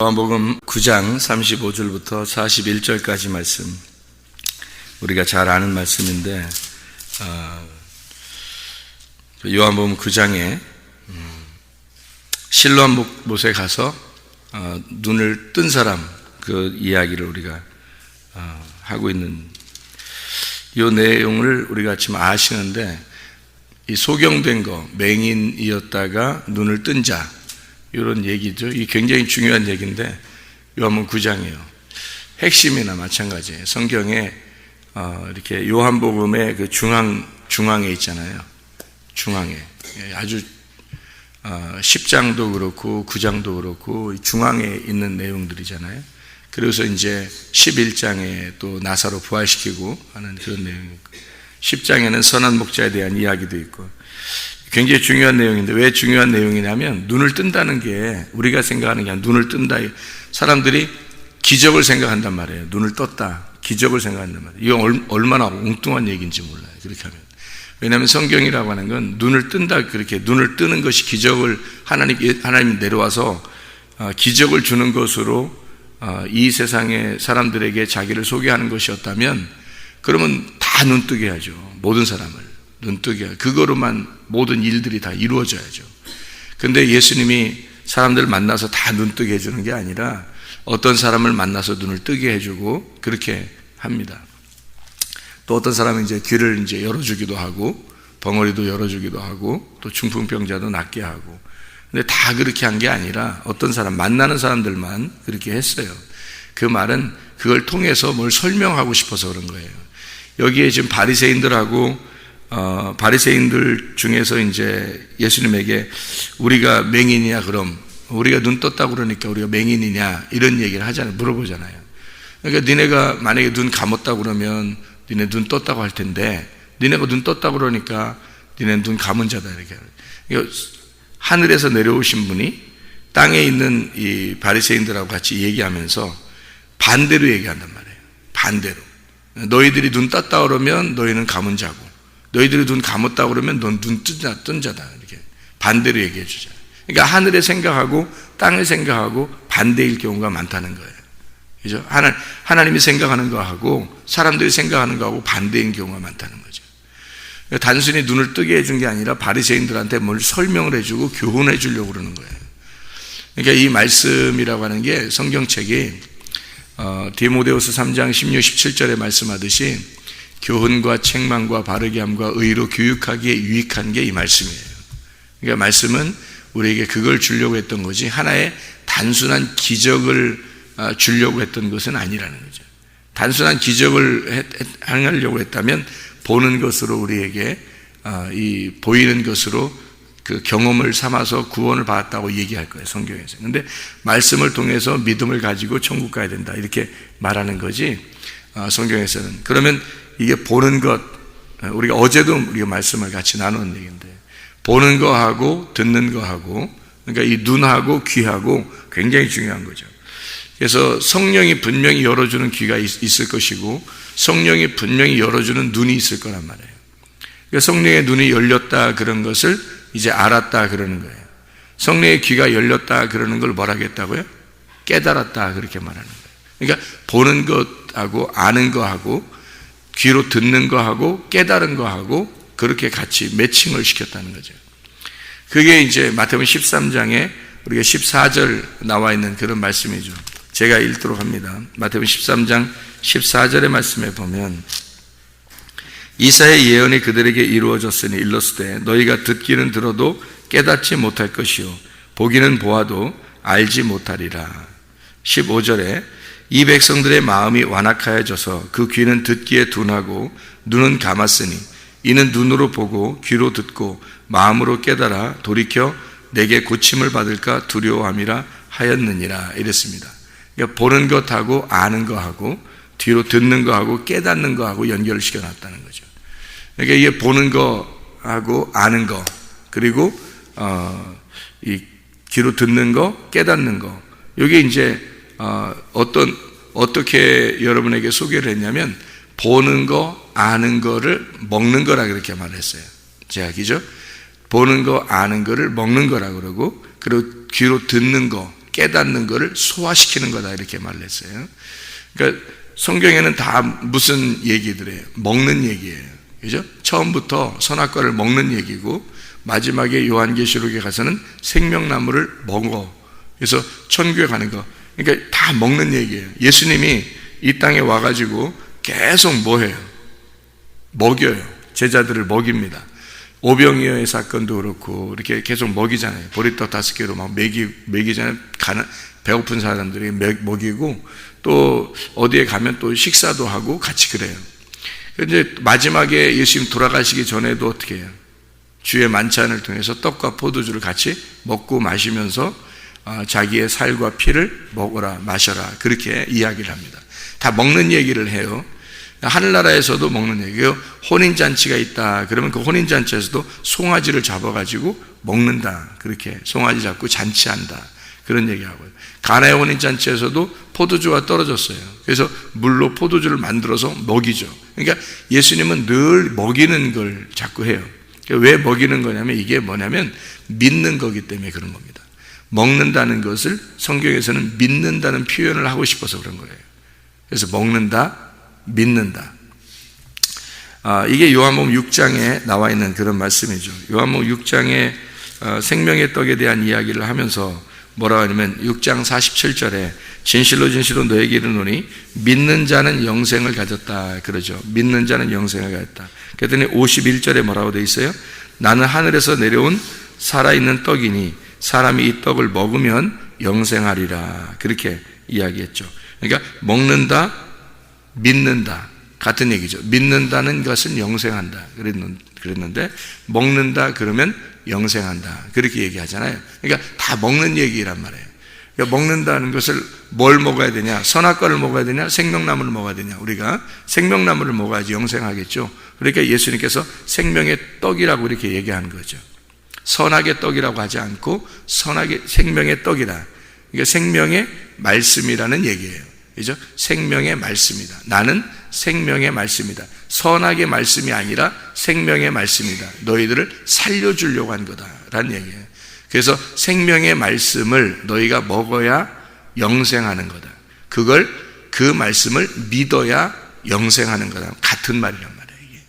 요한복음 9장 35절부터 41절까지 말씀, 우리가 잘 아는 말씀인데, 요한복음 9장에 실로암 못에 가서 눈을 뜬 사람, 그 이야기를 우리가 하고 있는 이 내용을 우리가 지금 아시는데, 이 소경된 거, 맹인이었다가 눈을 뜬 자, 이런 얘기죠. 이 굉장히 중요한 얘기인데, 요한복음 9장이에요. 핵심이나 마찬가지예요. 성경에 이렇게 요한복음의 그 중앙에 있잖아요. 중앙에 아주 10장도 그렇고 9장도 그렇고 중앙에 있는 내용들이잖아요. 그래서 이제 11장에 또 나사로 부활시키고 하는 그런 내용이고, 10장에는 선한 목자에 대한 이야기도 있고, 굉장히 중요한 내용인데, 왜 중요한 내용이냐면, 눈을 뜬다는 게 우리가 생각하는 게 아니라 눈을 뜬다. 사람들이 기적을 생각한단 말이에요. 눈을 떴다, 기적을 생각한단 말이에요. 이거 얼마나 엉뚱한 얘기인지 몰라요, 그렇게 하면. 왜냐하면 성경이라고 하는 건 눈을 뜬다, 그렇게 눈을 뜨는 것이 기적을 하나님이 내려와서 기적을 주는 것으로 이 세상의 사람들에게 자기를 소개하는 것이었다면, 그러면 다 눈뜨게 하죠. 모든 사람을 눈뜨게 하죠. 그거로만 모든 일들이 다 이루어져야죠. 근데 예수님이 사람들을 만나서 다 눈뜨게 해주는 게 아니라, 어떤 사람을 만나서 눈을 뜨게 해주고 그렇게 합니다. 또 어떤 사람은 이제 귀를 이제 열어주기도 하고, 벙어리도 열어주기도 하고, 또 중풍병자도 낫게 하고. 근데 다 그렇게 한 게 아니라, 어떤 사람, 만나는 사람들만 그렇게 했어요. 그 말은 그걸 통해서 뭘 설명하고 싶어서 그런 거예요. 여기에 지금 바리새인들하고 바리새인들 중에서 이제 예수님에게, 우리가 맹인이냐, 그럼 우리가 눈 떴다고 그러니까 우리가 맹인이냐, 이런 얘기를 하잖아요. 물어보잖아요. 그러니까 니네가 만약에 눈 감았다고 그러면 니네 눈 떴다고 할 텐데, 니네가 눈 떴다고 그러니까 니네 눈 감은 자다, 이렇게. 그러니까 하늘에서 내려오신 분이 땅에 있는 이 바리새인들하고 같이 얘기하면서 반대로 얘기한단 말이에요. 반대로. 너희들이 눈 떴다 그러면 너희는 감은 자고, 너희들이 눈 감았다 그러면 넌 눈 뜬 자다, 이렇게 반대로 얘기해 주잖아요. 그러니까 하늘의 생각하고 땅의 생각하고 반대일 경우가 많다는 거예요. 그죠? 하나님이 생각하는 거하고 사람들이 생각하는 거하고 반대인 경우가 많다는 거죠. 그러니까 단순히 눈을 뜨게 해준 게 아니라 바리새인들한테 뭘 설명을 해주고 교훈해 주려고 그러는 거예요. 그러니까 이 말씀이라고 하는 게, 성경책이 디모데후서 3장 16, 17절에 말씀하듯이 교훈과 책망과 바르게 함과 의로 교육하기에 유익한 게 이 말씀이에요. 그러니까 말씀은 우리에게 그걸 주려고 했던 거지, 하나의 단순한 기적을 주려고 했던 것은 아니라는 거죠. 단순한 기적을 행하려고 했다면 보는 것으로 우리에게 이 보이는 것으로 그 경험을 삼아서 구원을 받았다고 얘기할 거예요, 성경에서. 근데 말씀을 통해서 믿음을 가지고 천국 가야 된다, 이렇게 말하는 거지, 성경에서는. 그러면 이게 보는 것, 우리가 어제도 우리가 말씀을 같이 나눈 얘기인데, 보는 거하고 듣는 거하고, 그러니까 이 눈하고 귀하고 굉장히 중요한 거죠. 그래서 성령이 분명히 열어주는 귀가 있을 것이고, 성령이 분명히 열어주는 눈이 있을 거란 말이에요. 그러니까 성령의 눈이 열렸다, 그런 것을 이제 알았다, 그러는 거예요. 성령의 귀가 열렸다, 그러는 걸 뭐라고 했다고요? 깨달았다, 그렇게 말하는 거예요. 그러니까 보는 것하고 아는 거하고 귀로 듣는 거하고 깨달은 거하고 그렇게 같이 매칭을 시켰다는 거죠. 그게 이제 마태복음 13장에 우리가 14절 나와 있는 그런 말씀이죠. 제가 읽도록 합니다. 마태복음 13장 14절의 말씀에 보면, 이사야의 예언이 그들에게 이루어졌으니 일렀으되 너희가 듣기는 들어도 깨닫지 못할 것이요 보기는 보아도 알지 못하리라. 15절에 이 백성들의 마음이 완악하여져서 그 귀는 듣기에 둔하고 눈은 감았으니 이는 눈으로 보고 귀로 듣고 마음으로 깨달아 돌이켜 내게 고침을 받을까 두려워함이라 하였느니라, 이랬습니다. 그러니까 보는 것하고 아는 것하고 뒤로 듣는 것하고 깨닫는 것하고 연결을 시켜놨다는 거죠. 그러니까 이게 보는 거하고 아는 거, 그리고 이 귀로 듣는 거, 깨닫는 거, 이게 이제 어떻게 여러분에게 소개를 했냐면, 보는 거, 아는 거를 먹는 거라 그렇게 말했어요. 제약이죠. 보는 거, 아는 거를 먹는 거라 그러고, 그리고 귀로 듣는 거, 깨닫는 것을 소화시키는 거다 이렇게 말을 했어요. 그러니까 성경에는 다 무슨 얘기들이에요? 먹는 얘기예요. 그죠? 처음부터 선악과를 먹는 얘기고 마지막에 요한계시록에 가서는 생명나무를 먹어. 그래서 천국에 가는 거. 그러니까 다 먹는 얘기예요. 예수님이 이 땅에 와가지고 계속 뭐 해요? 먹여요. 제자들을 먹입니다. 오병이어의 사건도 그렇고 이렇게 계속 먹이잖아요. 보리떡 5개로 막 먹이잖아요. 배고픈 사람들이 먹이고 또 어디에 가면 또 식사도 하고 같이 그래요. 그런데 마지막에 예수님 돌아가시기 전에도 어떻게 해요? 주의 만찬을 통해서 떡과 포도주를 같이 먹고 마시면서 자기의 살과 피를 먹어라 마셔라 그렇게 이야기를 합니다. 다 먹는 얘기를 해요. 하늘나라에서도 먹는 얘기예요. 혼인잔치가 있다 그러면 그 혼인잔치에서도 송아지를 잡아가지고 먹는다. 그렇게 송아지 잡고 잔치한다 그런 얘기하고요. 가나의 혼인잔치에서도 포도주가 떨어졌어요. 그래서 물로 포도주를 만들어서 먹이죠. 그러니까 예수님은 늘 먹이는 걸 자꾸 해요. 왜 먹이는 거냐면 이게 뭐냐면 믿는 거기 때문에 그런 겁니다. 먹는다는 것을 성경에서는 믿는다는 표현을 하고 싶어서 그런 거예요. 그래서 먹는다, 믿는다. 이게 요한복음 6장에 나와 있는 그런 말씀이죠. 요한복음 6장에 생명의 떡에 대한 이야기를 하면서 뭐라고 하냐면 6장 47절에 진실로 진실로 너에게 이르노니 믿는 자는 영생을 가졌다 그러죠. 믿는 자는 영생을 가졌다. 그랬더니 51절에 뭐라고 되어 있어요? 나는 하늘에서 내려온 살아있는 떡이니 사람이 이 떡을 먹으면 영생하리라 그렇게 이야기했죠. 그러니까 먹는다, 믿는다 같은 얘기죠. 믿는다는 것은 영생한다 그랬는데 먹는다 그러면 영생한다 그렇게 얘기하잖아요. 그러니까 다 먹는 얘기란 말이에요. 그러니까 먹는다는 것을 뭘 먹어야 되냐? 선악과를 먹어야 되냐? 생명나무를 먹어야 되냐? 우리가 생명나무를 먹어야지 영생하겠죠. 그러니까 예수님께서 생명의 떡이라고 이렇게 얘기하는 거죠. 선악의 떡이라고 하지 않고 생명의 떡이라. 그러니까 생명의 말씀이라는 얘기예요. 그죠? 생명의 말씀이다. 나는 생명의 말씀이다. 선악의 말씀이 아니라 생명의 말씀이다. 너희들을 살려주려고 한 거다라는 얘기예요. 그래서 생명의 말씀을 너희가 먹어야 영생하는 거다. 그 말씀을 믿어야 영생하는 거다. 같은 말이란 말이에요. 이게.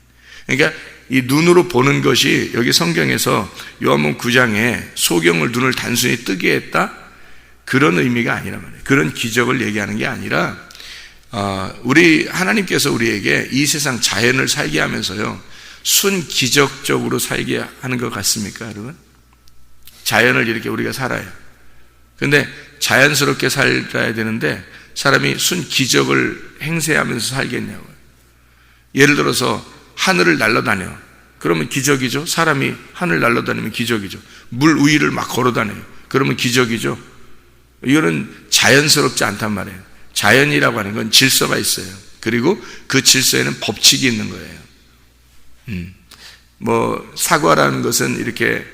그러니까 이 눈으로 보는 것이 여기 성경에서 요한복음 9장에 소경을 눈을 단순히 뜨게 했다? 그런 의미가 아니란 말이에요. 그런 기적을 얘기하는 게 아니라 우리 하나님께서 우리에게 이 세상 자연을 살게 하면서요 순기적적으로 살게 하는 것 같습니까 여러분? 자연을 이렇게 우리가 살아요. 근데 자연스럽게 살아야 되는데 사람이 순기적을 행세하면서 살겠냐고요. 예를 들어서 하늘을 날아다녀. 그러면 기적이죠. 사람이 하늘 날아다니면 기적이죠. 물 위를 막 걸어다녀요. 그러면 기적이죠. 이거는 자연스럽지 않단 말이에요. 자연이라고 하는 건 질서가 있어요. 그리고 그 질서에는 법칙이 있는 거예요. 사과라는 것은 이렇게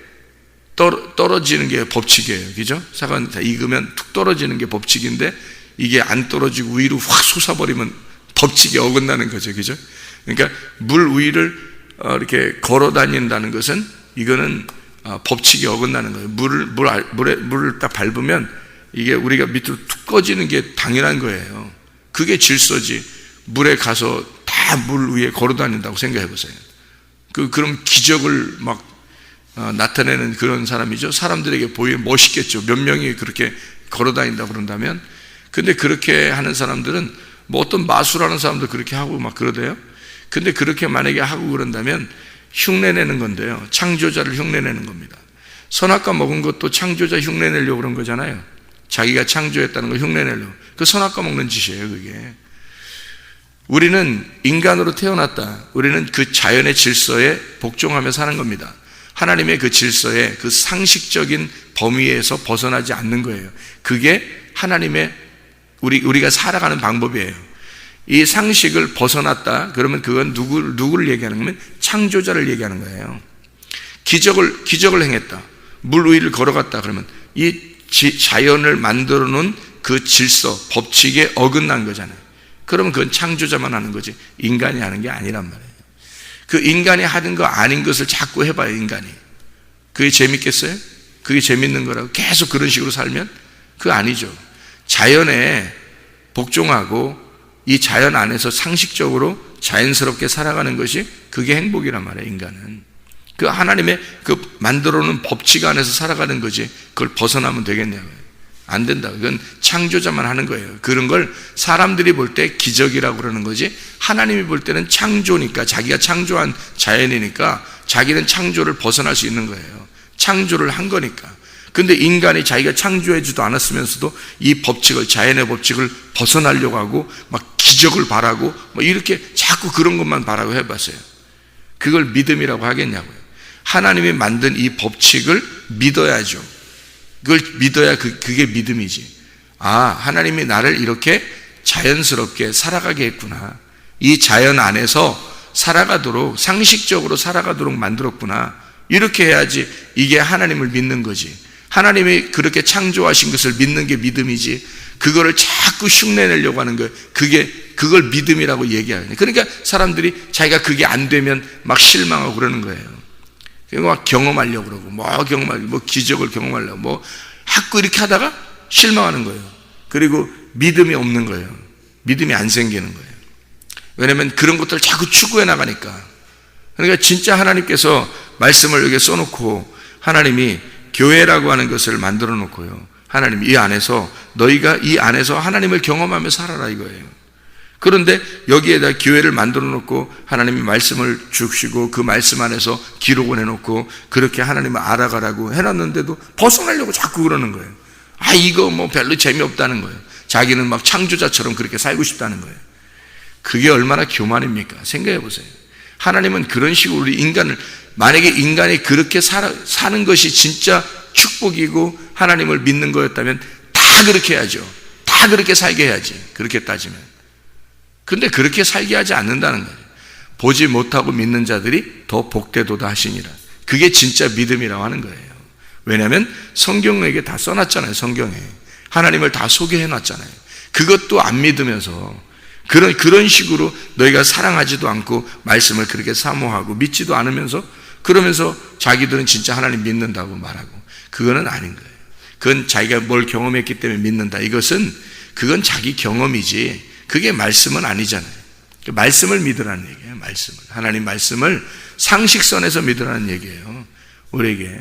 떨어지는 게 법칙이에요. 그죠? 사과는 다 익으면 툭 떨어지는 게 법칙인데 이게 안 떨어지고 위로 확 솟아버리면 법칙에 어긋나는 거죠. 그죠? 그러니까 물 위를 이렇게 걸어 다닌다는 것은 이거는 법칙에 어긋나는 거예요. 물을 딱 밟으면 이게 우리가 밑으로 툭 꺼지는 게 당연한 거예요. 그게 질서지. 물에 가서 다 물 위에 걸어 다닌다고 생각해 보세요. 그럼 기적을 막 나타내는 그런 사람이죠. 사람들에게 보이면 멋있겠죠. 몇 명이 그렇게 걸어 다닌다고 그런다면. 근데 그렇게 하는 사람들은 뭐 어떤 마술하는 사람도 그렇게 하고 막 그러대요. 근데 그렇게 만약에 하고 그런다면 흉내내는 건데요. 창조자를 흉내내는 겁니다. 선악과 먹은 것도 창조자 흉내내려고 그런 거잖아요. 자기가 창조했다는 걸 흉내내려고. 그 선악과 먹는 짓이에요, 그게. 우리는 인간으로 태어났다. 우리는 그 자연의 질서에 복종하며 사는 겁니다. 하나님의 그 질서에 그 상식적인 범위에서 벗어나지 않는 거예요. 그게 하나님의 우리가 살아가는 방법이에요. 이 상식을 벗어났다. 그러면 그건 누구를 얘기하는 거면 창조자를 얘기하는 거예요. 기적을 행했다. 물 위를 걸어갔다. 그러면 이 자연을 만들어 놓은 그 질서, 법칙에 어긋난 거잖아요. 그러면 그건 창조자만 하는 거지 인간이 하는 게 아니란 말이에요. 그 인간이 하는 거 아닌 것을 자꾸 해봐요. 인간이. 그게 재밌겠어요? 그게 재밌는 거라고 계속 그런 식으로 살면 그거 아니죠. 자연에 복종하고 이 자연 안에서 상식적으로 자연스럽게 살아가는 것이 그게 행복이란 말이에요. 인간은 그 하나님의 그 만들어 놓은 법칙 안에서 살아가는 거지, 그걸 벗어나면 되겠냐고요. 안 된다. 그건 창조자만 하는 거예요. 그런 걸 사람들이 볼 때 기적이라고 그러는 거지, 하나님이 볼 때는 창조니까, 자기가 창조한 자연이니까 자기는 창조를 벗어날 수 있는 거예요. 창조를 한 거니까. 근데 인간이 자기가 창조해주도 않았으면서도 이 법칙을, 자연의 법칙을 벗어나려고 하고 막 기적을 바라고 뭐 이렇게 자꾸 그런 것만 바라고 해봤어요. 그걸 믿음이라고 하겠냐고요. 하나님이 만든 이 법칙을 믿어야죠. 그걸 믿어야 그게 믿음이지. 아, 하나님이 나를 이렇게 자연스럽게 살아가게 했구나. 이 자연 안에서 살아가도록, 상식적으로 살아가도록 만들었구나. 이렇게 해야지 이게 하나님을 믿는 거지. 하나님이 그렇게 창조하신 것을 믿는 게 믿음이지, 그거를 자꾸 흉내내려고 하는 거예요. 그걸 믿음이라고 얘기하는. 그러니까 사람들이 자기가 그게 안 되면 막 실망하고 그러는 거예요. 막 경험하려고 그러고, 뭐 기적을 경험하려고, 뭐 자꾸 이렇게 하다가 실망하는 거예요. 그리고 믿음이 없는 거예요. 믿음이 안 생기는 거예요. 왜냐하면 그런 것들을 자꾸 추구해 나가니까. 그러니까 진짜 하나님께서 말씀을 여기에 써놓고, 하나님이 교회라고 하는 것을 만들어 놓고요, 하나님 이 안에서, 너희가 이 안에서 하나님을 경험하며 살아라 이거예요. 그런데 여기에다 교회를 만들어 놓고 하나님이 말씀을 주시고 그 말씀 안에서 기록을 해놓고 그렇게 하나님을 알아가라고 해놨는데도 벗어나려고 자꾸 그러는 거예요. 아, 이거 뭐 별로 재미없다는 거예요. 자기는 막 창조자처럼 그렇게 살고 싶다는 거예요. 그게 얼마나 교만입니까? 생각해 보세요. 하나님은 그런 식으로 우리 인간을, 만약에 인간이 그렇게 사는 것이 진짜 축복이고 하나님을 믿는 거였다면 다 그렇게 해야죠. 다 그렇게 살게 해야지, 그렇게 따지면. 근데 그렇게 살게 하지 않는다는 거예요. 보지 못하고 믿는 자들이 더 복되도다 하시니라. 그게 진짜 믿음이라고 하는 거예요. 왜냐하면 성경에게 다 써놨잖아요. 성경에 하나님을 다 소개해놨잖아요. 그것도 안 믿으면서 그런 식으로 너희가 사랑하지도 않고 말씀을 그렇게 사모하고 믿지도 않으면서, 그러면서 자기들은 진짜 하나님 믿는다고 말하고, 그거는 아닌 거예요. 그건 자기가 뭘 경험했기 때문에 믿는다. 그건 자기 경험이지, 그게 말씀은 아니잖아요. 말씀을 믿으라는 얘기예요. 말씀을, 하나님 말씀을 상식선에서 믿으라는 얘기예요, 우리에게.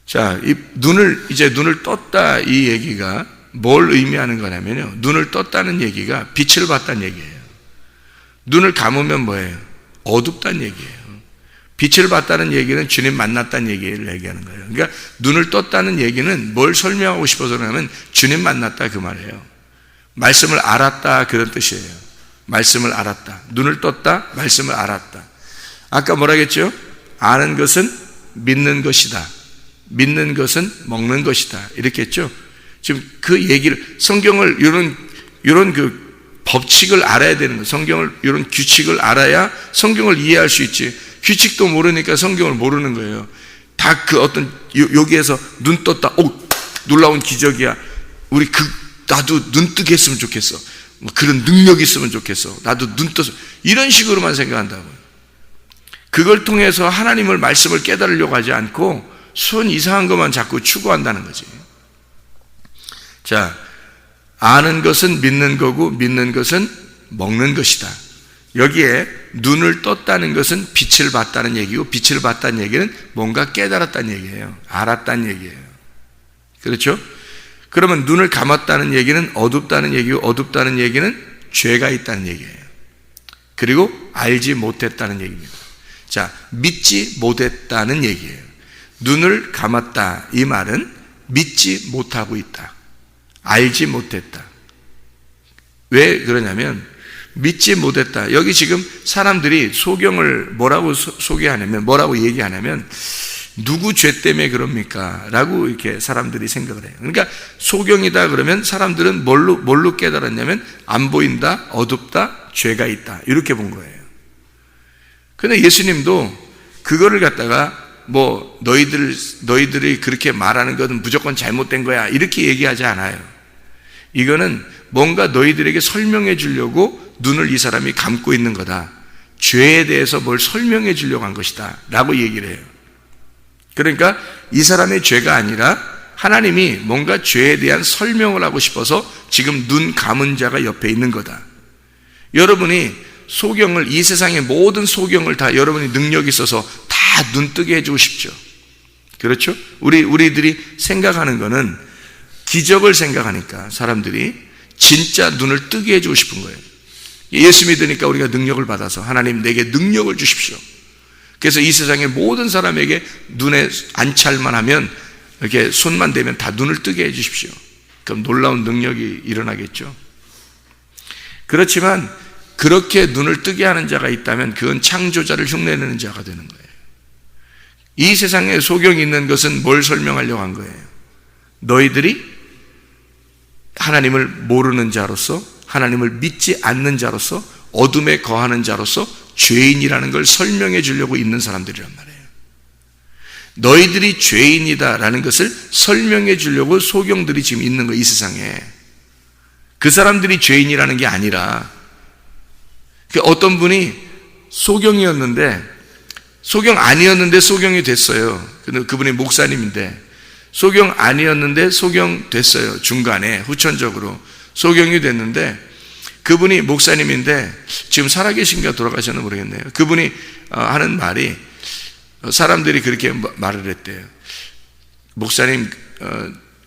자, 이제 눈을 떴다, 이 얘기가 뭘 의미하는 거냐면요, 눈을 떴다는 얘기가 빛을 봤다는 얘기예요. 눈을 감으면 뭐예요? 어둡다는 얘기예요. 빛을 봤다는 얘기는 주님 만났다는 얘기를 얘기하는 거예요. 그러니까 눈을 떴다는 얘기는 뭘 설명하고 싶어서 그러냐면 주님 만났다 그 말이에요. 말씀을 알았다, 그런 뜻이에요. 말씀을 알았다. 눈을 떴다, 말씀을 알았다. 아까 뭐라 했죠? 아는 것은 믿는 것이다. 믿는 것은 먹는 것이다. 이렇게 했죠? 지금 그 얘기를, 성경을 이런 그 법칙을 알아야 되는 거예요. 성경을, 이런 규칙을 알아야 성경을 이해할 수 있지. 규칙도 모르니까 성경을 모르는 거예요. 다 그 어떤, 여기에서 눈 떴다, 오, 놀라운 기적이야. 나도 눈 뜨게 했으면 좋겠어. 뭐 그런 능력이 있으면 좋겠어. 나도 눈 떠서, 이런 식으로만 생각한다고요. 그걸 통해서 하나님을, 말씀을 깨달으려고 하지 않고 순 이상한 것만 자꾸 추구한다는 거지. 자, 아는 것은 믿는 거고 믿는 것은 먹는 것이다. 여기에 눈을 떴다는 것은 빛을 봤다는 얘기고, 빛을 봤다는 얘기는 뭔가 깨달았다는 얘기예요. 알았다는 얘기예요. 그렇죠? 그러면 눈을 감았다는 얘기는 어둡다는 얘기고, 어둡다는 얘기는 죄가 있다는 얘기예요. 그리고 알지 못했다는 얘기입니다. 자, 믿지 못했다는 얘기예요. 눈을 감았다, 이 말은 믿지 못하고 있다, 알지 못했다. 왜 그러냐면, 믿지 못했다. 여기 지금 사람들이 소경을 뭐라고 소개하냐면, 뭐라고 얘기하냐면, 누구 죄 때문에 그럽니까? 라고 이렇게 사람들이 생각을 해요. 그러니까 소경이다 그러면 사람들은 뭘로 깨달았냐면, 안 보인다, 어둡다, 죄가 있다, 이렇게 본 거예요. 근데 예수님도 그거를 갖다가 뭐 너희들이 그렇게 말하는 것은 무조건 잘못된 거야, 이렇게 얘기하지 않아요. 이거는 뭔가 너희들에게 설명해 주려고 눈을 이 사람이 감고 있는 거다. 죄에 대해서 뭘 설명해 주려고 한 것이다 라고 얘기를 해요. 그러니까 이 사람의 죄가 아니라 하나님이 뭔가 죄에 대한 설명을 하고 싶어서 지금 눈 감은 자가 옆에 있는 거다. 여러분이 소경을, 이 세상의 모든 소경을 다 여러분이 능력이 있어서 다 눈 뜨게 해주고 싶죠. 그렇죠? 우리들이 생각하는 거는 기적을 생각하니까 사람들이 진짜 눈을 뜨게 해주고 싶은 거예요. 예수 믿으니까 우리가 능력을 받아서 하나님 내게 능력을 주십시오. 그래서 이 세상의 모든 사람에게 눈에 안찰만 하면 이렇게 손만 대면 다 눈을 뜨게 해주십시오. 그럼 놀라운 능력이 일어나겠죠. 그렇지만 그렇게 눈을 뜨게 하는 자가 있다면 그건 창조자를 흉내내는 자가 되는 거예요. 이 세상에 소경이 있는 것은 뭘 설명하려고 한 거예요? 너희들이 하나님을 모르는 자로서, 하나님을 믿지 않는 자로서, 어둠에 거하는 자로서 죄인이라는 걸 설명해 주려고 있는 사람들이란 말이에요. 너희들이 죄인이다라는 것을 설명해 주려고 소경들이 지금 있는 거예요. 이 세상에. 그 사람들이 죄인이라는 게 아니라, 어떤 분이 소경이었는데 소경 아니었는데 소경이 됐어요. 근데 그분이 목사님인데 소경 아니었는데 소경 됐어요. 중간에 후천적으로 소경이 됐는데 그분이 목사님인데 지금 살아계신가 돌아가셨나 모르겠네요. 그분이 하는 말이, 사람들이 그렇게 말을 했대요. 목사님,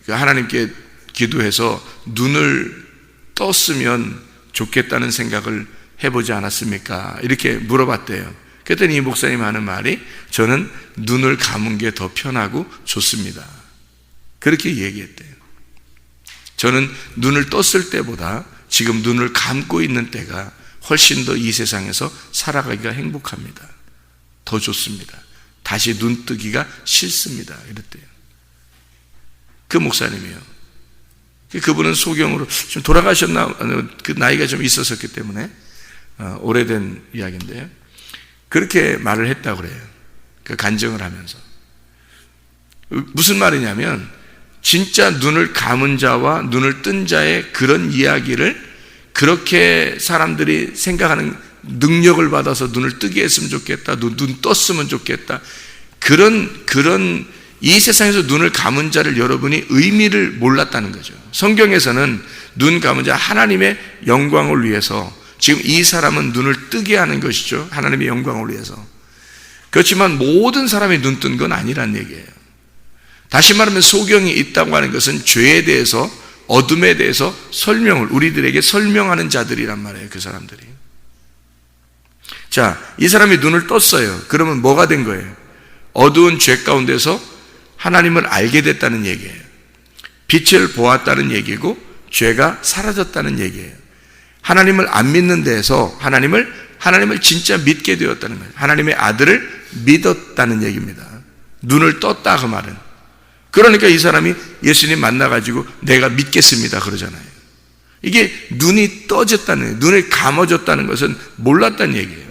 하나님께 기도해서 눈을 떴으면 좋겠다는 생각을 해보지 않았습니까? 이렇게 물어봤대요. 그랬더니 이 목사님 하는 말이, 저는 눈을 감은 게 더 편하고 좋습니다. 그렇게 얘기했대요. 저는 눈을 떴을 때보다 지금 눈을 감고 있는 때가 훨씬 더 이 세상에서 살아가기가 행복합니다. 더 좋습니다. 다시 눈 뜨기가 싫습니다. 이랬대요. 그 목사님이요. 그분은 소경으로 좀 돌아가셨나, 그 나이가 좀 있었기 때문에 오래된 이야기인데요. 그렇게 말을 했다고 그래요. 그 간증을 하면서. 무슨 말이냐면 진짜 눈을 감은 자와 눈을 뜬 자의 그런 이야기를 그렇게 사람들이 생각하는, 능력을 받아서 눈을 뜨게 했으면 좋겠다, 눈 떴으면 좋겠다, 그런 이 세상에서 눈을 감은 자를 여러분이 의미를 몰랐다는 거죠. 성경에서는 눈 감은 자, 하나님의 영광을 위해서 지금 이 사람은 눈을 뜨게 하는 것이죠. 하나님의 영광을 위해서. 그렇지만 모든 사람이 눈 뜬 건 아니란 얘기예요. 다시 말하면 소경이 있다고 하는 것은 죄에 대해서, 어둠에 대해서 설명을 우리들에게 설명하는 자들이란 말이에요. 그 사람들이. 자, 이 사람이 눈을 떴어요. 그러면 뭐가 된 거예요? 어두운 죄 가운데서 하나님을 알게 됐다는 얘기예요. 빛을 보았다는 얘기고 죄가 사라졌다는 얘기예요. 하나님을 안 믿는 데에서 하나님을 진짜 믿게 되었다는 거예요. 하나님의 아들을 믿었다는 얘기입니다. 눈을 떴다, 그 말은. 그러니까 이 사람이 예수님 만나가지고 내가 믿겠습니다 그러잖아요. 이게 눈이 떠졌다는, 눈을 감아졌다는 것은 몰랐다는 얘기예요.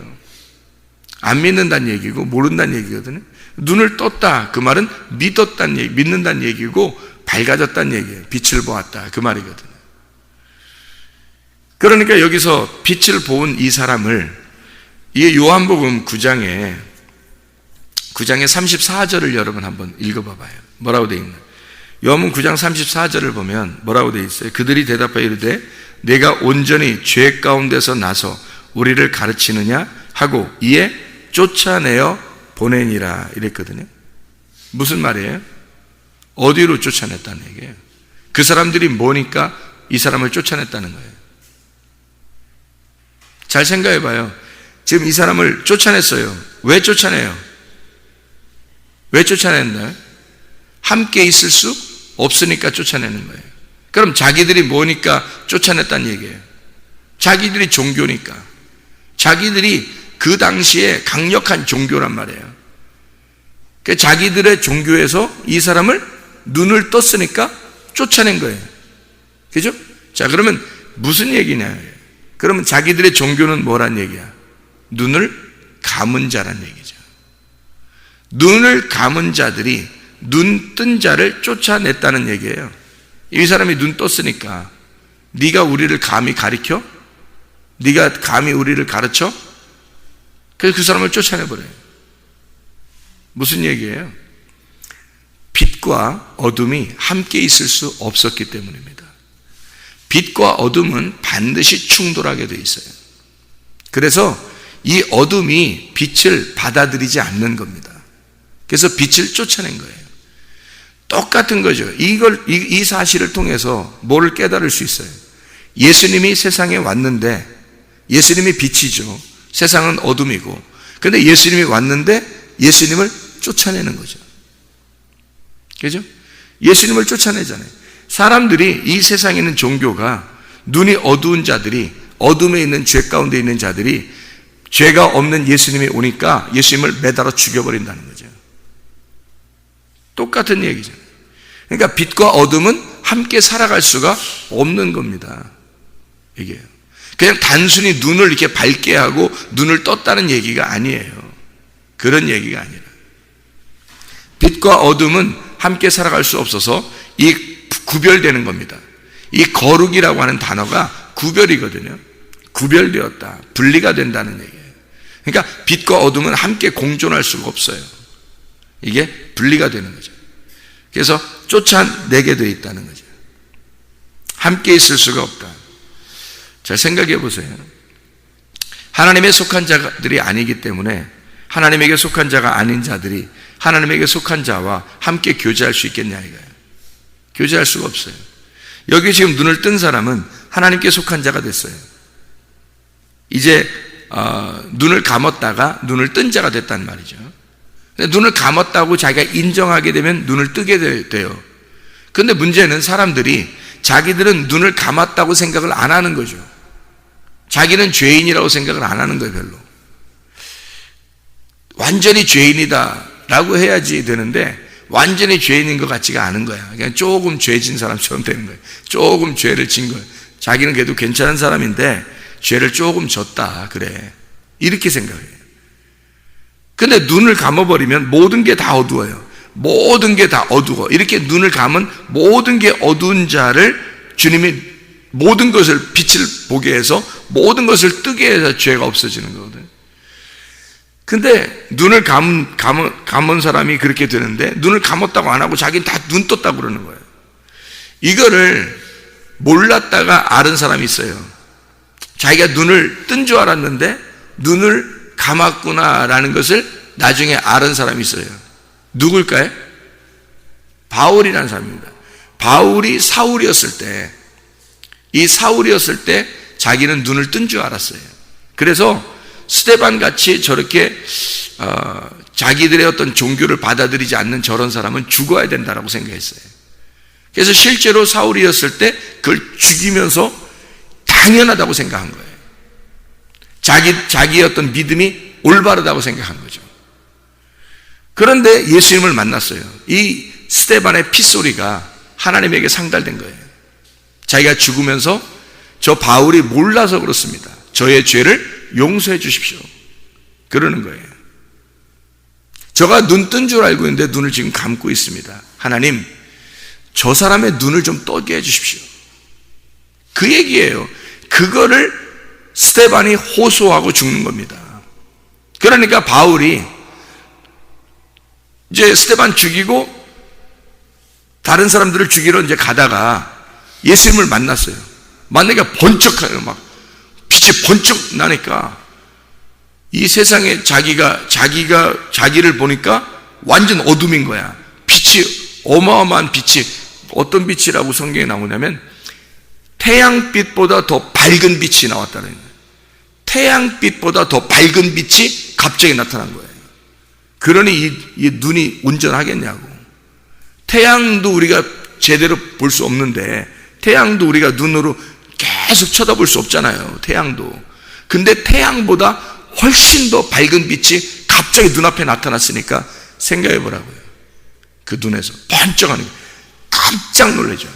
안 믿는다는 얘기고 모른다는 얘기거든요. 눈을 떴다, 그 말은 믿었다는 얘기, 믿는다는 얘기고 밝아졌다는 얘기예요. 빛을 보았다, 그 말이거든요. 그러니까 여기서 빛을 본 이 사람을, 이게 요한복음 9장에 34절을 여러분 한번 읽어봐봐요. 뭐라고 되어 있나요? 요한복음 9장 34절을 보면 뭐라고 되어 있어요? 그들이 대답하여 이르되 내가 온전히 죄 가운데서 나서 우리를 가르치느냐 하고 이에 쫓아내어 보내니라 이랬거든요. 무슨 말이에요? 어디로 쫓아냈다는 얘기예요? 그 사람들이 뭐니까 이 사람을 쫓아냈다는 거예요. 잘 생각해 봐요. 지금 이 사람을 쫓아냈어요. 왜 쫓아내요? 왜 쫓아낸다요? 함께 있을 수 없으니까 쫓아내는 거예요. 그럼 자기들이 뭐니까 쫓아냈다는 얘기예요? 자기들이 종교니까. 자기들이 그 당시에 강력한 종교란 말이에요. 그러니까 자기들의 종교에서 이 사람을 눈을 떴으니까 쫓아낸 거예요. 그죠? 자, 그러면 무슨 얘기냐? 그러면 자기들의 종교는 뭐란 얘기야? 눈을 감은 자란 얘기죠. 눈을 감은 자들이 눈 뜬 자를 쫓아냈다는 얘기예요. 이 사람이 눈 떴으니까 네가 우리를 감히 가리켜? 네가 감히 우리를 가르쳐? 그래서 그 사람을 쫓아내버려요. 무슨 얘기예요? 빛과 빛과 어둠이 함께 있을 수 없었기 때문입니다. 빛과 어둠은 반드시 충돌하게 되어 있어요. 그래서 이 어둠이 빛을 받아들이지 않는 겁니다. 그래서 빛을 쫓아낸 거예요. 똑같은 거죠. 이 사실을 통해서 뭐를 깨달을 수 있어요? 예수님이 세상에 왔는데, 예수님이 빛이죠. 세상은 어둠이고, 근데 예수님이 왔는데 예수님을 쫓아내는 거죠. 그죠? 예수님을 쫓아내잖아요. 사람들이, 이 세상에 있는 종교가, 눈이 어두운 자들이, 어둠에 있는 죄 가운데 있는 자들이 죄가 없는 예수님이 오니까 예수님을 매달아 죽여버린다는 거죠. 똑같은 얘기잖아요. 그러니까 빛과 어둠은 함께 살아갈 수가 없는 겁니다. 이게요. 그냥 단순히 눈을 이렇게 밝게 하고 눈을 떴다는 얘기가 아니에요. 그런 얘기가 아니라, 빛과 어둠은 함께 살아갈 수 없어서 이 구별되는 겁니다. 이 거룩이라고 하는 단어가 구별이거든요. 구별되었다, 분리가 된다는 얘기예요. 그러니까 빛과 어둠은 함께 공존할 수가 없어요. 이게 분리가 되는 거죠. 그래서 쫓아내게 되어 있다는 거죠. 함께 있을 수가 없다. 자, 생각해 보세요. 하나님에 속한 자들이 아니기 때문에 하나님에게 속한 자가 아닌 자들이 하나님에게 속한 자와 함께 교제할 수 있겠냐 이거예요. 교제할 수가 없어요. 여기 지금 눈을 뜬 사람은 하나님께 속한 자가 됐어요. 이제 눈을 감았다가 눈을 뜬 자가 됐단 말이죠. 눈을 감았다고 자기가 인정하게 되면 눈을 뜨게 돼요. 그런데 문제는 사람들이 자기들은 눈을 감았다고 생각을 안 하는 거죠. 자기는 죄인이라고 생각을 안 하는 거예요. 별로. 완전히 죄인이다 라고 해야지 되는데 완전히 죄인인 것 같지가 않은 거야. 그냥 조금 죄진 사람처럼 되는 거예요. 조금 죄를 진 거예요. 자기는 그래도 괜찮은 사람인데 죄를 조금 졌다 그래, 이렇게 생각해요. 근데 눈을 감아버리면 모든 게 다 어두워요. 모든 게 다 어두워. 이렇게 눈을 감은 모든 게 어두운 자를 주님이 모든 것을 빛을 보게 해서 모든 것을 뜨게 해서 죄가 없어지는 거거든요. 근데 눈을 감은 사람이 그렇게 되는데 눈을 감았다고 안 하고 자기는 다 눈 떴다고 그러는 거예요. 이거를 몰랐다가 아는 사람이 있어요. 자기가 눈을 뜬 줄 알았는데 눈을 감았구나라는 것을 나중에 아는 사람이 있어요. 누굴까요? 바울이라는 사람입니다. 바울이 사울이었을 때, 이 사울이었을 때 자기는 눈을 뜬 줄 알았어요. 그래서 스데반 같이 저렇게 자기들의 어떤 종교를 받아들이지 않는 저런 사람은 죽어야 된다라고 생각했어요. 그래서 실제로 사울이었을 때 그걸 죽이면서 당연하다고 생각한 거예요. 자기의 어떤 믿음이 올바르다고 생각한 거죠. 그런데 예수님을 만났어요. 이 스데반의 핏소리가 하나님에게 상달된 거예요. 자기가 죽으면서 저 바울이 몰라서 그렇습니다. 저의 죄를 용서해 주십시오, 그러는 거예요. 저가 눈 뜬 줄 알고 있는데 눈을 지금 감고 있습니다. 하나님, 저 사람의 눈을 좀 떠게 해 주십시오, 그 얘기예요. 그거를 스데반이 호소하고 죽는 겁니다. 그러니까 바울이 이제 스데반 죽이고 다른 사람들을 죽이러 이제 가다가 예수님을 만났어요. 만나니까 번쩍해요. 막 빛이 번쩍 나니까 이 세상에 자기를 보니까 완전 어둠인 거야. 빛이, 어마어마한 빛이, 어떤 빛이라고 성경에 나오냐면 태양빛보다 더 밝은 빛이 나왔다는 거예요. 태양빛보다 더 밝은 빛이 갑자기 나타난 거예요. 그러니 이 눈이 온전하겠냐고. 태양도 우리가 제대로 볼 수 없는데, 태양도 우리가 눈으로 계속 쳐다볼 수 없잖아요. 태양도. 근데 태양보다 훨씬 더 밝은 빛이 갑자기 눈앞에 나타났으니까 생각해 보라고요. 그 눈에서 번쩍하는 게 깜짝 놀라죠.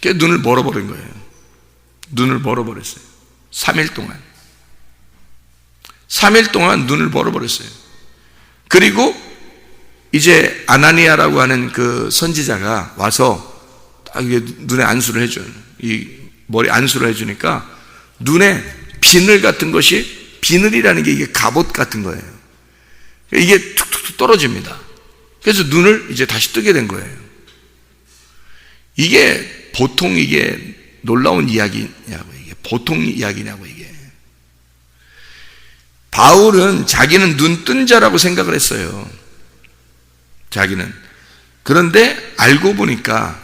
그래서 눈을 멀어버린 거예요. 눈을 멀어버렸어요. 3일 동안 눈을 멀어버렸어요. 그리고 이제 아나니아라고 하는 그 선지자가 와서 딱 눈에 안수를 해줘요. 이 머리 안수를 해주니까 눈에 비늘 같은 것이, 비늘이라는 게 이게 갑옷 같은 거예요. 이게 툭툭툭 떨어집니다. 그래서 눈을 이제 다시 뜨게 된 거예요. 이게 보통 이게 놀라운 이야기냐고, 이게 보통 이야기냐고, 이게. 바울은 자기는 눈 뜬 자라고 생각을 했어요. 자기는. 그런데 알고 보니까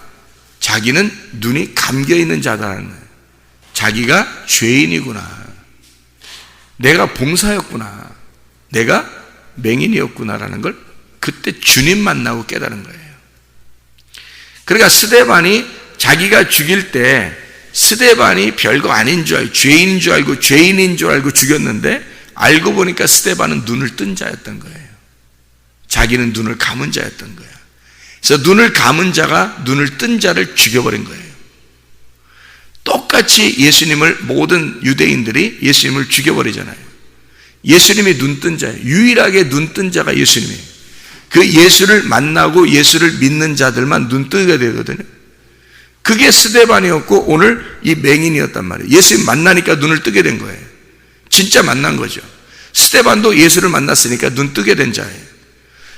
자기는 눈이 감겨 있는 자다라는 거예요. 자기가 죄인이구나. 내가 봉사였구나. 내가 맹인이었구나라는 걸 그때 주님 만나고 깨달은 거예요. 그러니까 스데반이 자기가 죽일 때 스데반이 별거 아닌 줄 알고 죄인인 줄 알고 죽였는데 알고 보니까 스데반은 눈을 뜬 자였던 거예요. 자기는 눈을 감은 자였던 거예요. 그래서 눈을 감은 자가 눈을 뜬 자를 죽여버린 거예요. 똑같이 예수님을 모든 유대인들이 예수님을 죽여버리잖아요. 예수님이 눈 뜬 자예요. 유일하게 눈 뜬 자가 예수님이에요. 그 예수를 만나고 예수를 믿는 자들만 눈 뜨게 되거든요. 그게 스데반이었고 오늘 이 맹인이었단 말이에요. 예수님 만나니까 눈을 뜨게 된 거예요. 진짜 만난 거죠. 스데반도 예수를 만났으니까 눈 뜨게 된 자예요.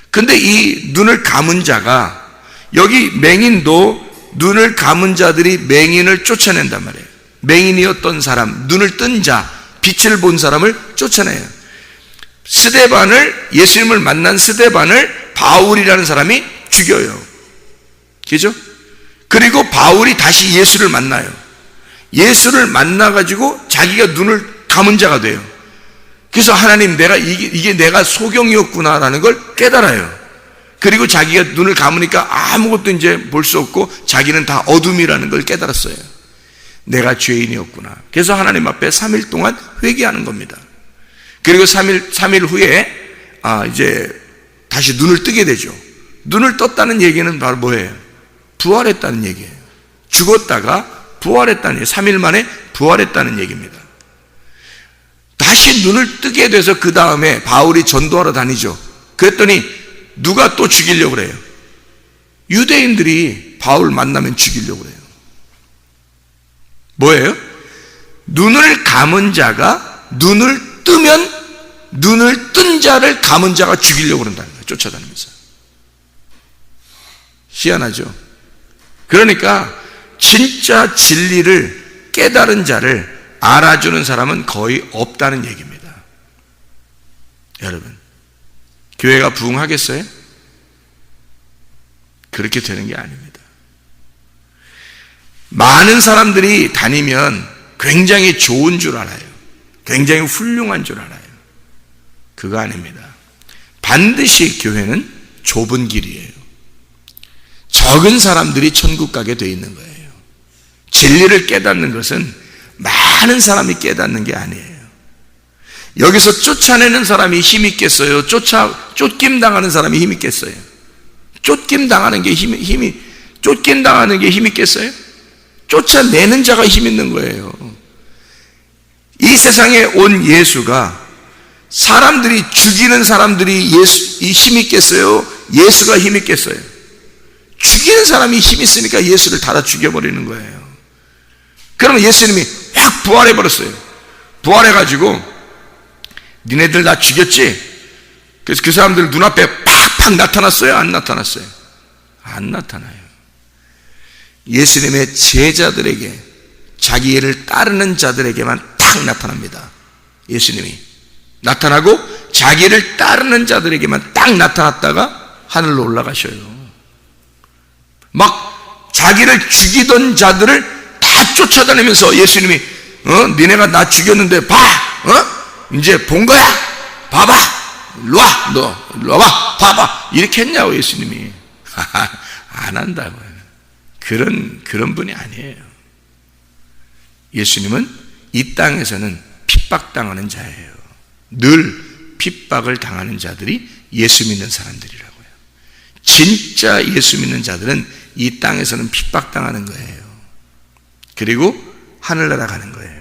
근데 이 눈을 감은 자가, 여기 맹인도 눈을 감은 자들이 맹인을 쫓아낸단 말이에요. 맹인이었던 사람, 눈을 뜬 자, 빛을 본 사람을 쫓아내요. 스데반을, 예수님을 만난 스데반을 바울이라는 사람이 죽여요. 그죠? 그리고 바울이 다시 예수를 만나요. 예수를 만나가지고 자기가 눈을 감은 자가 돼요. 그래서 하나님, 이게 내가 소경이었구나라는 걸 깨달아요. 그리고 자기가 눈을 감으니까 아무것도 이제 볼 수 없고 자기는 다 어둠이라는 걸 깨달았어요. 내가 죄인이었구나. 그래서 하나님 앞에 3일 동안 회개하는 겁니다. 그리고 3일 후에 이제 다시 눈을 뜨게 되죠. 눈을 떴다는 얘기는 바로 뭐예요? 부활했다는 얘기예요. 죽었다가 부활했다는 얘기예요. 3일 만에 부활했다는 얘기입니다. 다시 눈을 뜨게 돼서 그 다음에 바울이 전도하러 다니죠. 그랬더니 누가 또 죽이려고 그래요? 유대인들이 바울 만나면 죽이려고 그래요. 뭐예요? 눈을 감은 자가 눈을 뜨면 눈을 뜬 자를 감은 자가 죽이려고 그런다는 거예요. 쫓아다니면서. 희한하죠? 그러니까 진짜 진리를 깨달은 자를 알아주는 사람은 거의 없다는 얘기입니다. 여러분, 교회가 부흥하겠어요? 그렇게 되는 게 아닙니다. 많은 사람들이 다니면 굉장히 좋은 줄 알아요. 굉장히 훌륭한 줄 알아요. 그거 아닙니다. 반드시 교회는 좁은 길이에요. 적은 사람들이 천국 가게 돼 있는 거예요. 진리를 깨닫는 것은 많은 사람이 깨닫는 게 아니에요. 여기서 쫓아내는 사람이 힘 있겠어요? 쫓김 당하는 사람이 힘 있겠어요? 쫓김 당하는 게 쫓김 당하는 게 힘 있겠어요? 쫓아내는 자가 힘 있는 거예요. 이 세상에 온 예수가 사람들이 죽이는 사람들이 힘 있겠어요? 예수가 힘 있겠어요? 죽이는 사람이 힘 있으니까 예수를 닫아 죽여버리는 거예요. 그러면 예수님이 확 부활해버렸어요. 부활해가지고 니네들 나 죽였지? 그래서 그 사람들 눈앞에 팍팍 나타났어요? 안 나타났어요? 안 나타나요. 예수님의 제자들에게, 자기를 따르는 자들에게만 탁 나타납니다. 예수님이 나타나고 자기를 따르는 자들에게만 딱 나타났다가 하늘로 올라가셔요. 막 자기를 죽이던 자들을 다 쫓아다니면서 예수님이 니네가 나 죽였는데 봐, 이제 본 거야? 봐봐, 일로와, 너 일로와, 봐봐, 이렇게 했냐고 예수님이. 안 한다고요. 그런 분이 아니에요. 예수님은 이 땅에서는 핍박당하는 자예요. 늘 핍박을 당하는 자들이 예수 믿는 사람들이라고요. 진짜 예수 믿는 자들은 이 땅에서는 핍박당하는 거예요. 그리고 하늘나라 가는 거예요.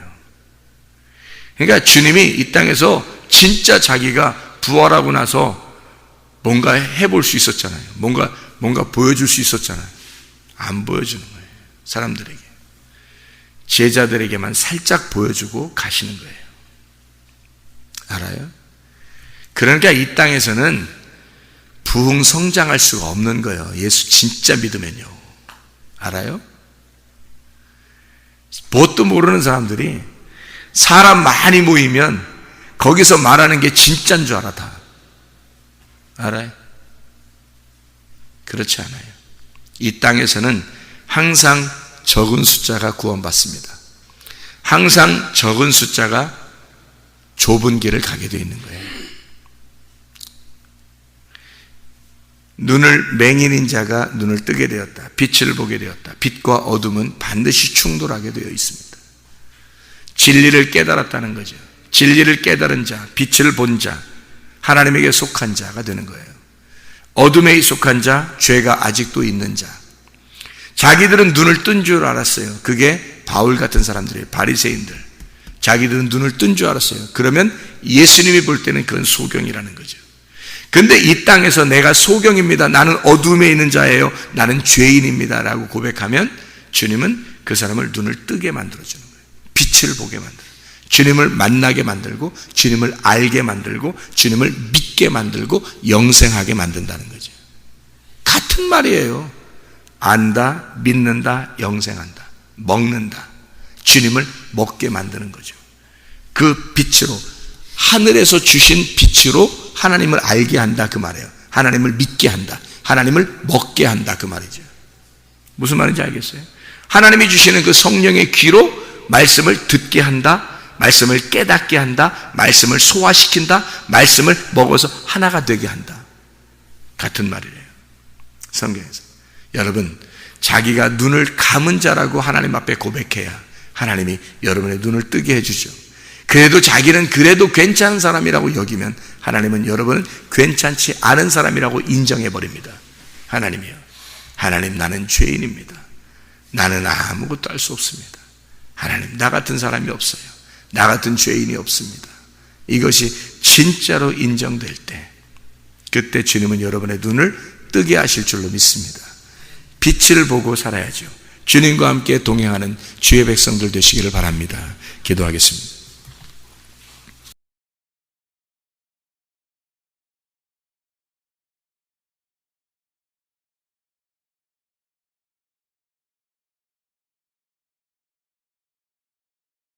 그러니까 주님이 이 땅에서 진짜 자기가 부활하고 나서 뭔가 해볼 수 있었잖아요. 뭔가 보여줄 수 있었잖아요. 안 보여주는 거예요. 사람들에게. 제자들에게만 살짝 보여주고 가시는 거예요. 알아요? 그러니까 이 땅에서는 부흥 성장할 수가 없는 거예요. 예수 진짜 믿으면요. 알아요? 뭣도 모르는 사람들이 사람 많이 모이면 거기서 말하는 게 진짜인 줄 알아. 다 알아요? 그렇지 않아요. 이 땅에서는 항상 적은 숫자가 구원받습니다. 항상 적은 숫자가 좁은 길을 가게 되어 있는 거예요. 눈을 맹인인 자가 눈을 뜨게 되었다. 빛을 보게 되었다. 빛과 어둠은 반드시 충돌하게 되어 있습니다. 진리를 깨달았다는 거죠. 진리를 깨달은 자, 빛을 본 자, 하나님에게 속한 자가 되는 거예요. 어둠에 속한 자, 죄가 아직도 있는 자. 자기들은 눈을 뜬 줄 알았어요. 그게 바울 같은 사람들이에요. 바리새인들. 자기들은 눈을 뜬 줄 알았어요. 그러면 예수님이 볼 때는 그건 소경이라는 거죠. 근데 이 땅에서 내가 소경입니다. 나는 어둠에 있는 자예요. 나는 죄인입니다. 라고 고백하면 주님은 그 사람을 눈을 뜨게 만들어주는 거예요. 빛을 보게 만들어요. 주님을 만나게 만들고, 주님을 알게 만들고, 주님을 믿게 만들고, 영생하게 만든다는 거죠. 같은 말이에요. 안다, 믿는다, 영생한다, 먹는다. 주님을 먹게 만드는 거죠. 그 빛으로, 하늘에서 주신 빛으로 하나님을 알게 한다 그 말이에요. 하나님을 믿게 한다. 하나님을 먹게 한다 그 말이죠. 무슨 말인지 알겠어요? 하나님이 주시는 그 성령의 귀로 말씀을 듣게 한다. 말씀을 깨닫게 한다. 말씀을 소화시킨다. 말씀을 먹어서 하나가 되게 한다. 같은 말이래요. 성경에서. 여러분, 자기가 눈을 감은 자라고 하나님 앞에 고백해야 하나님이 여러분의 눈을 뜨게 해주죠. 그래도 자기는 그래도 괜찮은 사람이라고 여기면 하나님은 여러분은 괜찮지 않은 사람이라고 인정해버립니다. 하나님이요. 하나님, 나는 죄인입니다. 나는 아무것도 할 수 없습니다. 하나님, 나 같은 사람이 없어요. 나 같은 죄인이 없습니다. 이것이 진짜로 인정될 때, 그때 주님은 여러분의 눈을 뜨게 하실 줄로 믿습니다. 빛을 보고 살아야죠. 주님과 함께 동행하는 주의 백성들 되시기를 바랍니다. 기도하겠습니다.